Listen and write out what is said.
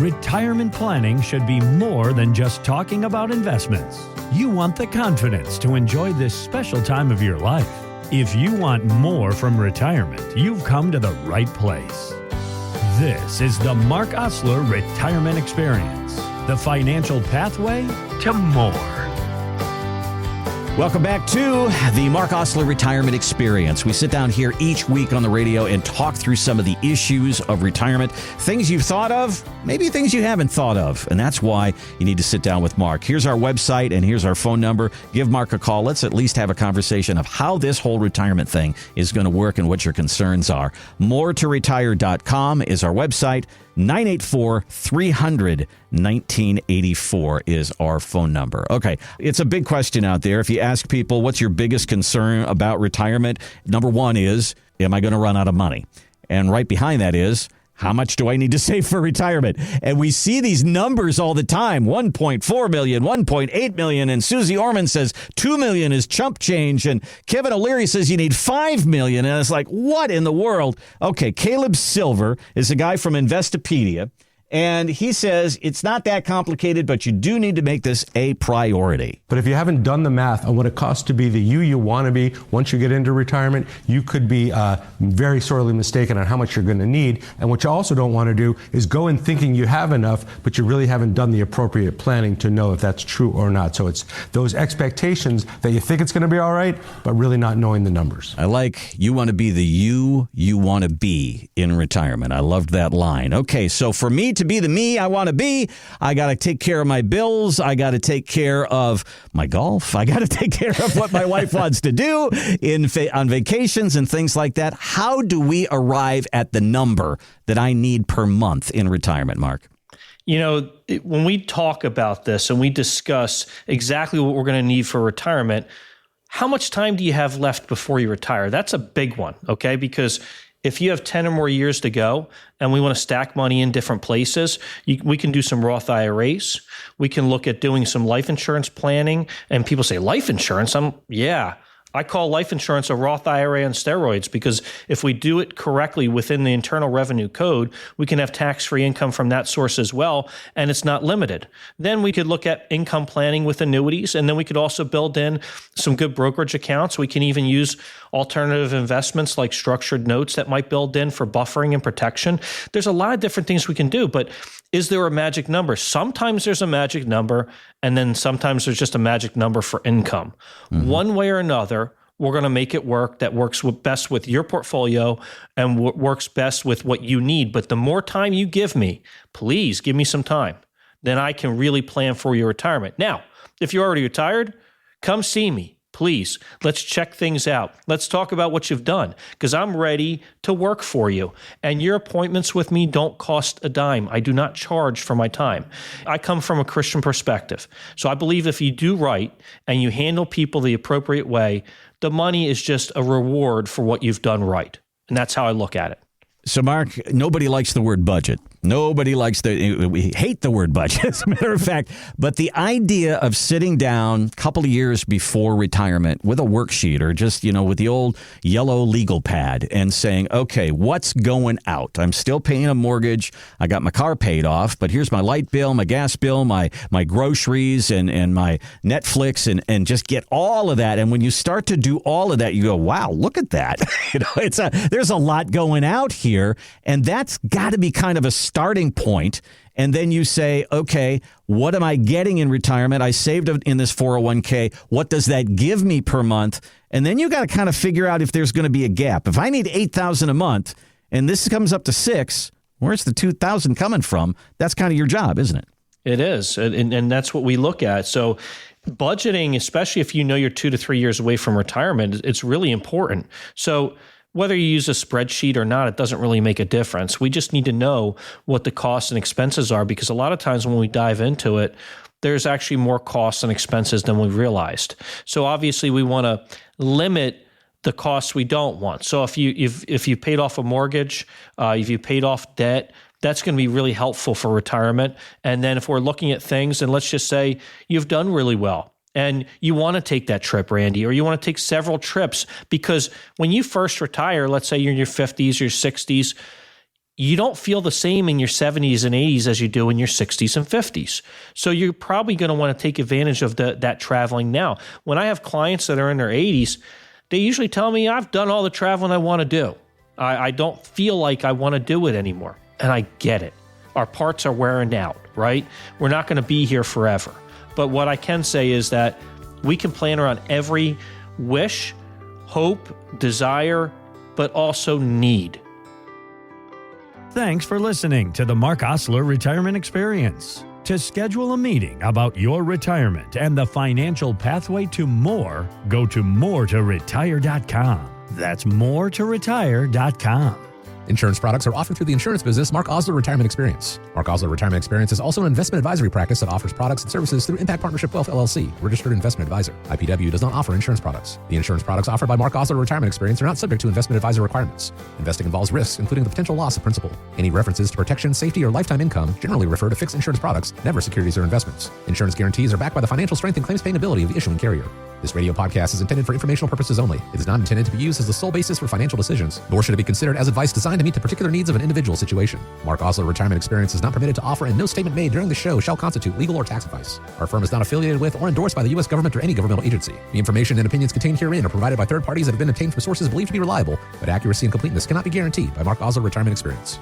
Retirement planning should be more than just talking about investments. You want the confidence to enjoy this special time of your life. If you want more from retirement, you've come to the right place. This is the Mark Osler Retirement Experience, the financial pathway to more. Welcome back to the Mark Osler Retirement Experience. We sit down here each week on the radio and talk through some of the issues of retirement, things you've thought of, maybe things you haven't thought of. And that's why you need to sit down with Mark. Here's our website and here's our phone number. Give Mark a call. Let's at least have a conversation of how this whole retirement thing is going to work and what your concerns are. MoreToRetire.com is our website. 984-300-1984 is our phone number. Okay, it's a big question out there. If you ask people, what's your biggest concern about retirement? Number one is, am I going to run out of money? And right behind that is, how much do I need to save for retirement? And we see these numbers all the time, 1.4 million, 1.8 million, and Susie Orman says 2 million is chump change, and Kevin O'Leary says you need 5 million, and it's like, what in the world? Okay, Caleb Silver is a guy from Investopedia, and he says it's not that complicated, but you do need to make this a priority. But if you haven't done the math on what it costs to be the you want to be once you get into retirement, you could be very sorely mistaken on how much you're going to need. And what you also don't want to do is go in thinking you have enough, but you really haven't done the appropriate planning to know if that's true or not. So it's those expectations that you think it's going to be all right, but really not knowing the numbers. I like you want to be the you want to be in retirement. I loved that line. Okay, so for me to be the me I want to be, I got to take care of my bills. I got to take care of my golf. I got to take care of what my wife wants to do on vacations and things like that. How do we arrive at the number that I need per month in retirement, Mark? You know, when we talk about this and we discuss exactly what we're going to need for retirement, how much time do you have left before you retire? That's a big one, okay? Because if you have 10 or more years to go and we want to stack money in different places, we can do some Roth IRAs. We can look at doing some life insurance planning. And people say, life insurance? I call life insurance a Roth IRA on steroids, because if we do it correctly within the Internal Revenue Code, we can have tax-free income from that source as well, and it's not limited. Then we could look at income planning with annuities, and then we could also build in some good brokerage accounts. We can even use alternative investments like structured notes that might build in for buffering and protection. There's a lot of different things we can do, but is there a magic number? Sometimes there's a magic number, and then sometimes there's just a magic number for income. Mm-hmm. One way or another, we're going to make it work that works best with your portfolio and works best with what you need. But the more time you give me, please give me some time, then I can really plan for your retirement. Now, if you're already retired, come see me. Please, let's check things out. Let's talk about what you've done, because I'm ready to work for you. And your appointments with me don't cost a dime. I do not charge for my time. I come from a Christian perspective. So I believe if you do right and you handle people the appropriate way, the money is just a reward for what you've done right. And that's how I look at it. So, Mark, nobody likes the word budget. Nobody likes we hate the word budget, as a matter of fact. But the idea of sitting down a couple of years before retirement with a worksheet or just, with the old yellow legal pad and saying, okay, what's going out? I'm still paying a mortgage. I got my car paid off, but here's my light bill, my gas bill, my groceries and my Netflix and just get all of that. And when you start to do all of that, you go, wow, look at that. There's a lot going out here. And that's got to be kind of a starting point. And then you say, okay, what am I getting in retirement? I saved in this 401k. What does that give me per month? And then you got to kind of figure out if there's going to be a gap. If I need $8,000 a month and this comes up to $6,000, where's the $2,000 coming from? That's kind of your job, isn't it? It is. And that's what we look at. So budgeting, especially if you know you're 2 to 3 years away from retirement, it's really important. So whether you use a spreadsheet or not, it doesn't really make a difference. We just need to know what the costs and expenses are, because a lot of times when we dive into it, there's actually more costs and expenses than we realized. So obviously we want to limit the costs we don't want. So if you paid off a mortgage, if you paid off debt, that's going to be really helpful for retirement. And then if we're looking at things, and let's just say you've done really well, and you want to take that trip, Randy, or you want to take several trips, because when you first retire, let's say you're in your 50s or 60s, you don't feel the same in your 70s and 80s as you do in your 60s and 50s. So you're probably going to want to take advantage of that traveling now. When I have clients that are in their 80s, they usually tell me, I've done all the traveling I want to do. I don't feel like I want to do it anymore. And I get it. Our parts are wearing out, right? We're not going to be here forever. But what I can say is that we can plan around every wish, hope, desire, but also need. Thanks for listening to the Mark Osler Retirement Experience. To schedule a meeting about your retirement and the financial pathway to more, go to moretoretire.com. That's moretoretire.com. Insurance products are offered through the insurance business Mark Osler Retirement Experience. Mark Osler Retirement Experience is also an investment advisory practice that offers products and services through Impact Partnership Wealth LLC, registered investment advisor. IPW does not offer insurance products. The insurance products offered by Mark Osler Retirement Experience are not subject to investment advisor requirements. Investing involves risks, including the potential loss of principal. Any references to protection, safety, or lifetime income generally refer to fixed insurance products, never securities or investments. Insurance guarantees are backed by the financial strength and claims paying ability of the issuing carrier. This radio podcast is intended for informational purposes only. It is not intended to be used as the sole basis for financial decisions, nor should it be considered as advice designed to meet the particular needs of an individual situation. Mark Osler Retirement Experience is not permitted to offer, and no statement made during the show shall constitute legal or tax advice. Our firm is not affiliated with or endorsed by the U.S. government or any governmental agency. The information and opinions contained herein are provided by third parties that have been obtained from sources believed to be reliable, but accuracy and completeness cannot be guaranteed by Mark Osler Retirement Experience.